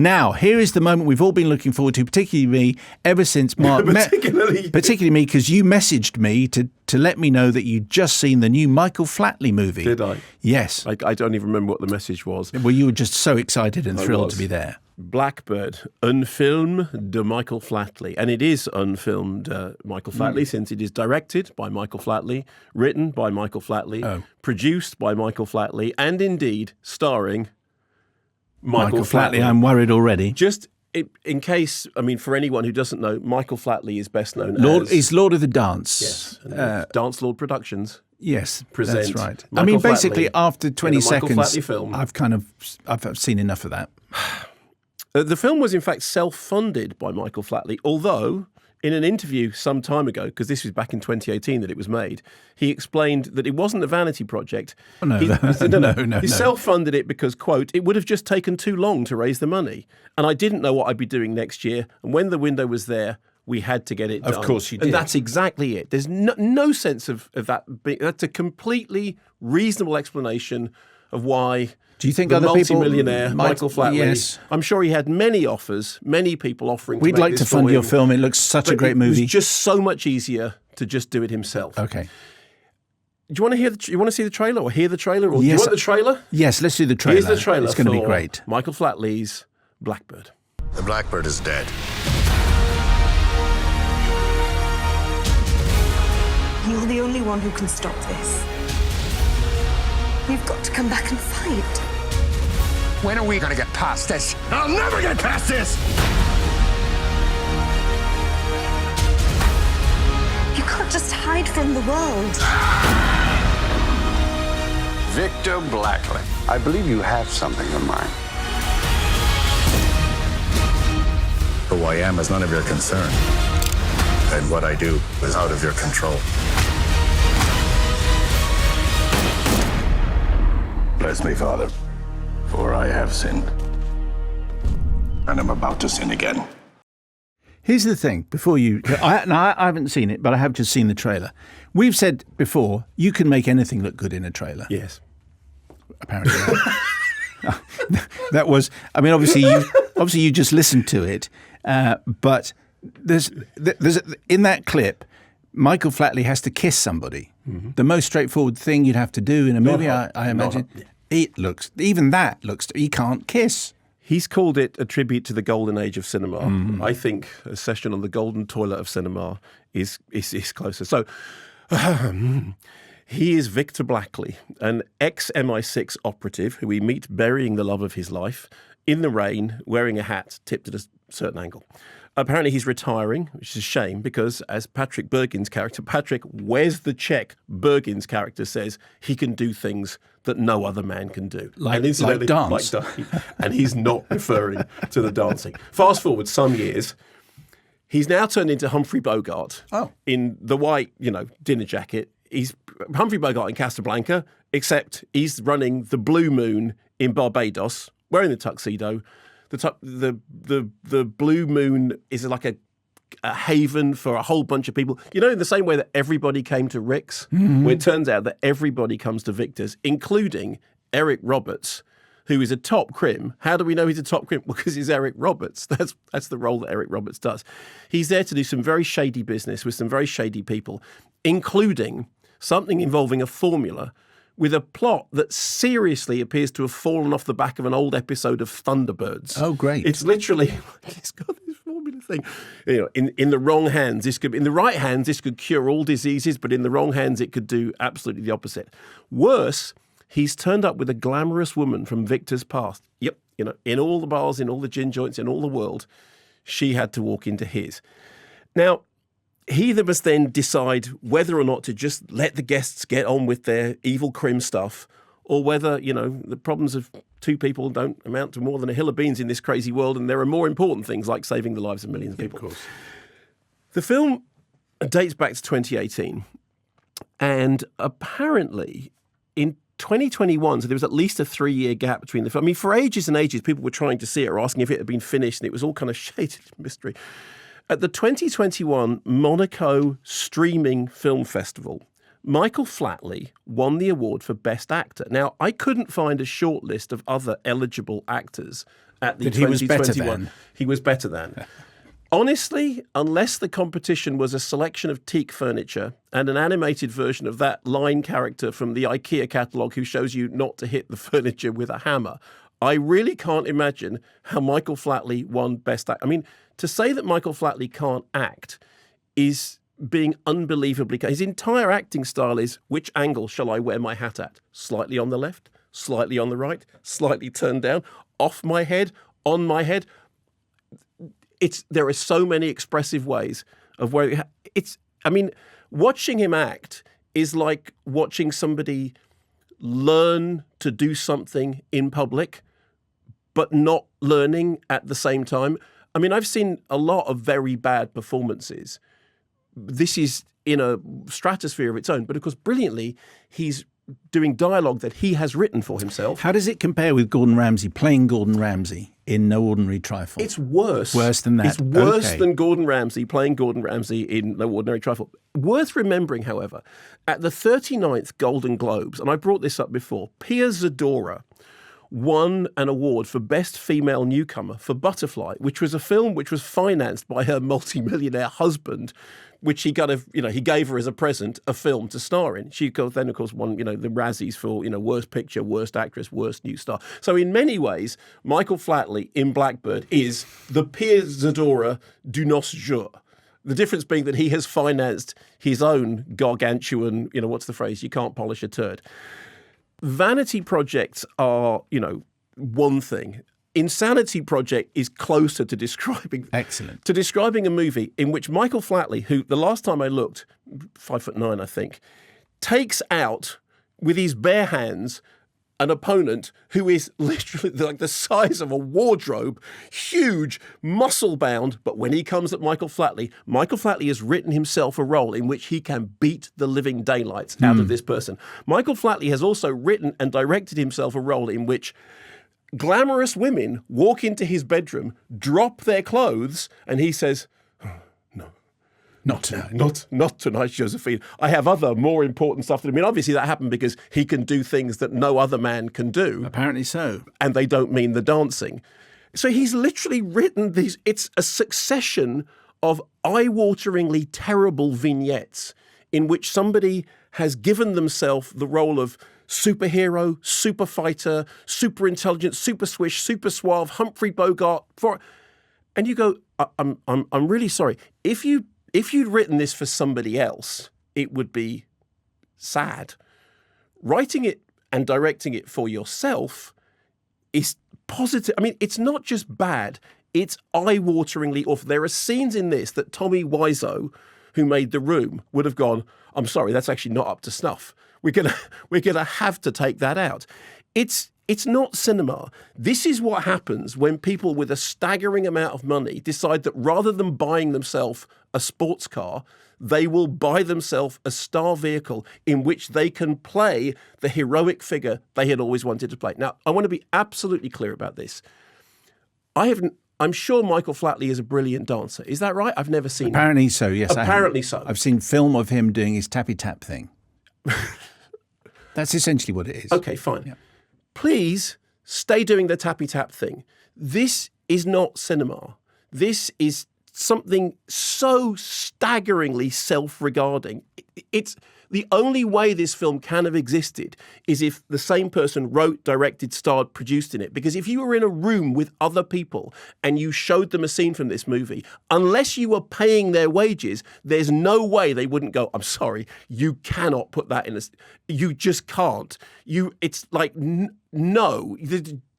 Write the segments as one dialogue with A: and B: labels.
A: Now, here is the moment we've all been looking forward to, particularly me, ever since Mark... particularly me, because you messaged me to let me know that you'd just seen the new Michael Flatley movie.
B: Did I?
A: Yes.
B: I don't even remember what the message was.
A: Well, you were just so excited and thrilled to be there.
B: Blackbird, un film de Michael Flatley. And it is unfilmed Michael Flatley, since it is directed by Michael Flatley, written by Michael Flatley, produced by Michael Flatley, and indeed starring Michael Flatley.
A: I'm worried already.
B: Just in case, I mean, for anyone who doesn't know, Michael Flatley is best known as...
A: He's Lord of the Dance.
B: Yes. Dance Lord Productions.
A: Yes,
B: present
A: that's right.
B: Michael
A: I mean,
B: Flatley
A: basically, after 20 seconds,
B: Flatley film.
A: I've seen enough of that.
B: The film was, in fact, self-funded by Michael Flatley, although in an interview some time ago, because this was back in 2018 that it was made, he explained that it wasn't a vanity project.
A: Oh, no,
B: no. He self-funded it because, quote, it would have just taken too long to raise the money. And I didn't know what I'd be doing next year. And when the window was there, we had to get it done.
A: Of course you did.
B: And that's exactly it. There's no sense of that. That's a completely reasonable explanation of why...
A: Do you think
B: the
A: other people...
B: multi-millionaire Michael Flatley,
A: yes.
B: I'm sure he had many offers, many people offering
A: We'd
B: to make
A: like
B: this
A: to fund
B: for
A: your
B: him,
A: film. It looks such a great movie.
B: It was just so much easier to just do it himself.
A: Okay.
B: Do you want to hear? You want to see the trailer or hear the trailer? Or do you want the trailer?
A: Yes, let's do the trailer.
B: Here's the trailer.
A: It's going to be great.
B: Michael Flatley's Blackbird.
C: The Blackbird is dead.
D: You're the only one who can stop this. You've got to come back and fight.
E: When are we gonna get past this?
C: I'll never get past this!
D: You can't just hide from the world.
E: Victor Blackley. I believe you have something in mind.
C: Who I am is none of your concern. And what I do is out of your control. Bless me, Father, for I have sinned. And I'm about to sin again.
A: Here's the thing, before you... I haven't seen it, but I have just seen the trailer. We've said before, you can make anything look good in a trailer.
B: Yes.
A: Apparently. That was... I mean, obviously you just listened to it, but there's in that clip, Michael Flatley has to kiss somebody. Mm-hmm. The most straightforward thing you'd have to do in a movie, I imagine. He can't kiss.
B: He's called it a tribute to the golden age of cinema. Mm. I think a session on the golden toilet of cinema is closer. So he is Victor Blackley, an ex-MI6 operative who we meet burying the love of his life in the rain, wearing a hat tipped at a certain angle. Apparently he's retiring, which is a shame because, as Patrick Bergin's character, Patrick wears the check, Bergin's character says he can do things that no other man can do.
A: Like dance.
B: And he's not referring to the dancing. Fast forward some years, he's now turned into Humphrey Bogart in the white, dinner jacket. He's Humphrey Bogart in Casablanca, except he's running the Blue Moon in Barbados, wearing the tuxedo. The Blue Moon is like a haven for a whole bunch of people. In the same way that everybody came to Rick's, where it turns out that everybody comes to Victor's, including Eric Roberts, who is a top crim. How do we know he's a top crim? Because he's Eric Roberts. That's the role that Eric Roberts does. He's there to do some very shady business with some very shady people, including something involving a formula with a plot that seriously appears to have fallen off the back of an old episode of Thunderbirds.
A: Oh, great.
B: It's literally, it's got this formula thing. In the wrong hands, in the right hands, this could cure all diseases, but in the wrong hands, it could do absolutely the opposite. Worse, he's turned up with a glamorous woman from Victor's past. Yep, in all the bars, in all the gin joints, in all the world, she had to walk into his. Now, he must then decide whether or not to just let the guests get on with their evil crim stuff, or whether, the problems of two people don't amount to more than a hill of beans in this crazy world, and there are more important things like saving the lives of millions of people.
A: Of course.
B: The film dates back to 2018, and apparently in 2021, so there was at least a 3-year gap between the film. I mean, for ages and ages, people were trying to see it or asking if it had been finished, and it was all kind of shaded mystery. At the 2021 Monaco Streaming Film Festival, Michael Flatley won the award for Best Actor. Now, I couldn't find a short list of other eligible actors at the
A: That he was better
B: 2021.
A: than.
B: He was better than. Honestly, unless the competition was a selection of teak furniture and an animated version of that line character from the IKEA catalogue who shows you not to hit the furniture with a hammer, I really can't imagine how Michael Flatley won Best Actor. I mean, to say that Michael Flatley can't act is being unbelievably... His entire acting style is, which angle shall I wear my hat at? Slightly on the left, slightly on the right, slightly turned down, off my head, on my head. There are so many expressive ways of where watching him act is like watching somebody learn to do something in public, but not learning at the same time. I mean, I've seen a lot of very bad performances. This is in a stratosphere of its own, but of course, brilliantly, he's doing dialogue that he has written for himself.
A: How does it compare with Gordon Ramsay, playing Gordon Ramsay in No Ordinary Trifle?
B: It's worse.
A: Worse than that?
B: It's worse
A: Okay.
B: than Gordon Ramsay, playing Gordon Ramsay in No Ordinary Trifle. Worth remembering, however, at the 39th Golden Globes, and I brought this up before, Pia Zadora won an award for Best Female Newcomer for Butterfly, which was a film which was financed by her multimillionaire husband, which he he gave her as a present a film to star in. She then, of course, won, the Razzies for, Worst Picture, Worst Actress, Worst New Star. So in many ways, Michael Flatley in Blackbird is the Pia Zadora du nos jour. The difference being that he has financed his own gargantuan, what's the phrase? You can't polish a turd. Vanity projects are, one thing. Insanity Project is closer to describing a movie in which Michael Flatley, who the last time I looked, 5'9", I think, takes out with his bare hands an opponent who is literally like the size of a wardrobe, huge, muscle-bound. But when he comes at Michael Flatley has written himself a role in which he can beat the living daylights out of this person. Michael Flatley has also written and directed himself a role in which glamorous women walk into his bedroom, drop their clothes, and he says, Not tonight, Josephine. I have other more important stuff to do. I mean, obviously that happened because he can do things that no other man can do.
A: Apparently so.
B: And they don't mean the dancing. So he's literally written these. It's a succession of eye-wateringly terrible vignettes in which somebody has given themselves the role of superhero, super fighter, super intelligent, super swish, super suave, Humphrey Bogart. And you go, I'm really sorry. If you'd written this for somebody else, it would be sad. Writing it and directing it for yourself is positive. I mean, it's not just bad, it's eye-wateringly awful. There are scenes in this that Tommy Wiseau, who made The Room, would have gone, I'm sorry, that's actually not up to snuff. We're gonna have to take that out. It's not cinema. This is what happens when people with a staggering amount of money decide that rather than buying themselves a sports car, they will buy themselves a star vehicle in which they can play the heroic figure they had always wanted to play. Now, I want to be absolutely clear about this. I'm sure Michael Flatley is a brilliant dancer. Is that right? I've never seen him.
A: Apparently so, yes.
B: Apparently so.
A: I've seen film of him doing his tappy tap thing. That's essentially what it is.
B: Okay, fine.
A: Yeah.
B: Please stay doing the tappy tap thing. This is not cinema. This is something so staggeringly self-regarding. It's the only way this film can have existed is if the same person wrote, directed, starred, produced in it. Because if you were in a room with other people and you showed them a scene from this movie, unless you were paying their wages, there's no way they wouldn't go, I'm sorry, you cannot put that in a... You just can't. It's like, no,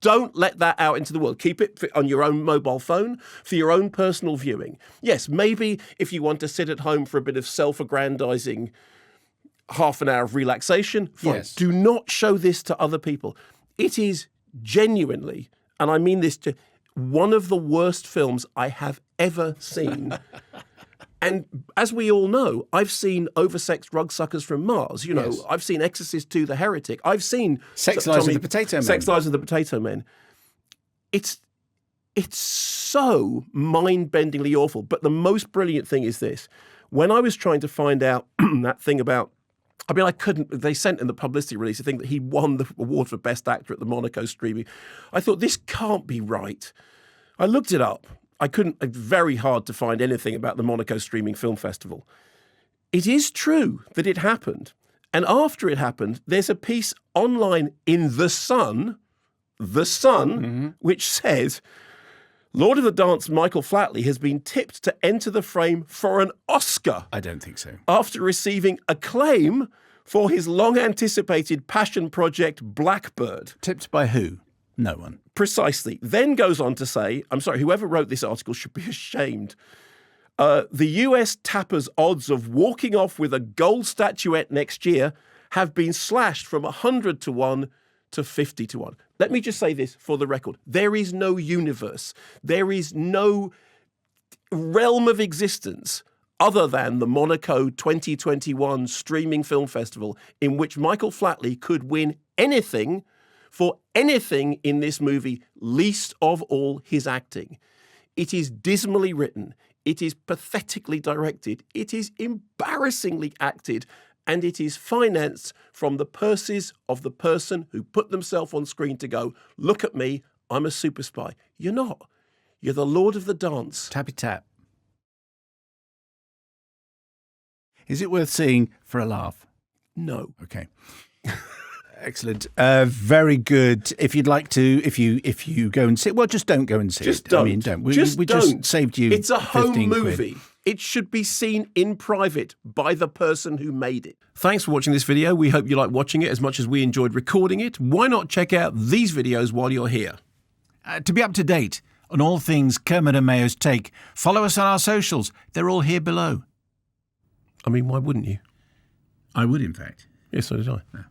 B: don't let that out into the world. Keep it on your own mobile phone for your own personal viewing. Yes, maybe if you want to sit at home for a bit of self-aggrandizing half an hour of relaxation, fine.
A: Yes.
B: Do not show this to other people. It is genuinely, and I mean this, one of the worst films I have ever seen. And as we all know, I've seen Oversexed Rug Suckers from Mars.
A: Yes.
B: I've seen Exorcist II, The Heretic. I've seen
A: Sex Lives of the Potato Men.
B: Sex Lives of the Potato Men. It's so mind-bendingly awful. But the most brilliant thing is this. When I was trying to find out that thing about I mean, I couldn't. They sent in the publicity release a thing that he won the award for Best Actor at the Monaco streaming. I thought, this can't be right. I looked it up. It's very hard to find anything about the Monaco Streaming Film Festival. It is true that it happened. And after it happened, there's a piece online in The Sun, which says, Lord of the Dance Michael Flatley has been tipped to enter the frame for an Oscar.
A: I don't think so.
B: After receiving acclaim for his long-anticipated passion project, Blackbird.
A: Tipped by who? No one.
B: Precisely. Then goes on to say, I'm sorry, whoever wrote this article should be ashamed. The US tapper's odds of walking off with a gold statuette next year have been slashed from 100 to 1 to 50 to 1. Let me just say this for the record. There is no universe. There is no realm of existence other than the Monaco 2021 Streaming Film Festival in which Michael Flatley could win anything for anything in this movie, least of all his acting. It is dismally written. It is pathetically directed. It is embarrassingly acted. And it is financed from the purses of the person who put themselves on screen to go, look at me, I'm a super spy. You're not. You're the Lord of the Dance.
A: Tappy tap. Is it worth seeing for a laugh?
B: No.
A: Okay. Excellent. Very good. If you'd like to, if you go and see it, well, just don't go and see
B: just
A: it.
B: Don't.
A: I mean, don't. We
B: just
A: saved you.
B: It's a home
A: 15
B: movie.
A: quid.
B: It should be seen in private by the person who made it. Thanks for watching this video. We hope you like watching it as much as we enjoyed recording it. Why not check out these videos while you're here?
A: To be up to date on all things Kermode and Mayo's Take, follow us on our socials. They're all here below.
B: I mean, why wouldn't you?
A: I would, in fact.
B: Yes, so did I.
A: Yeah.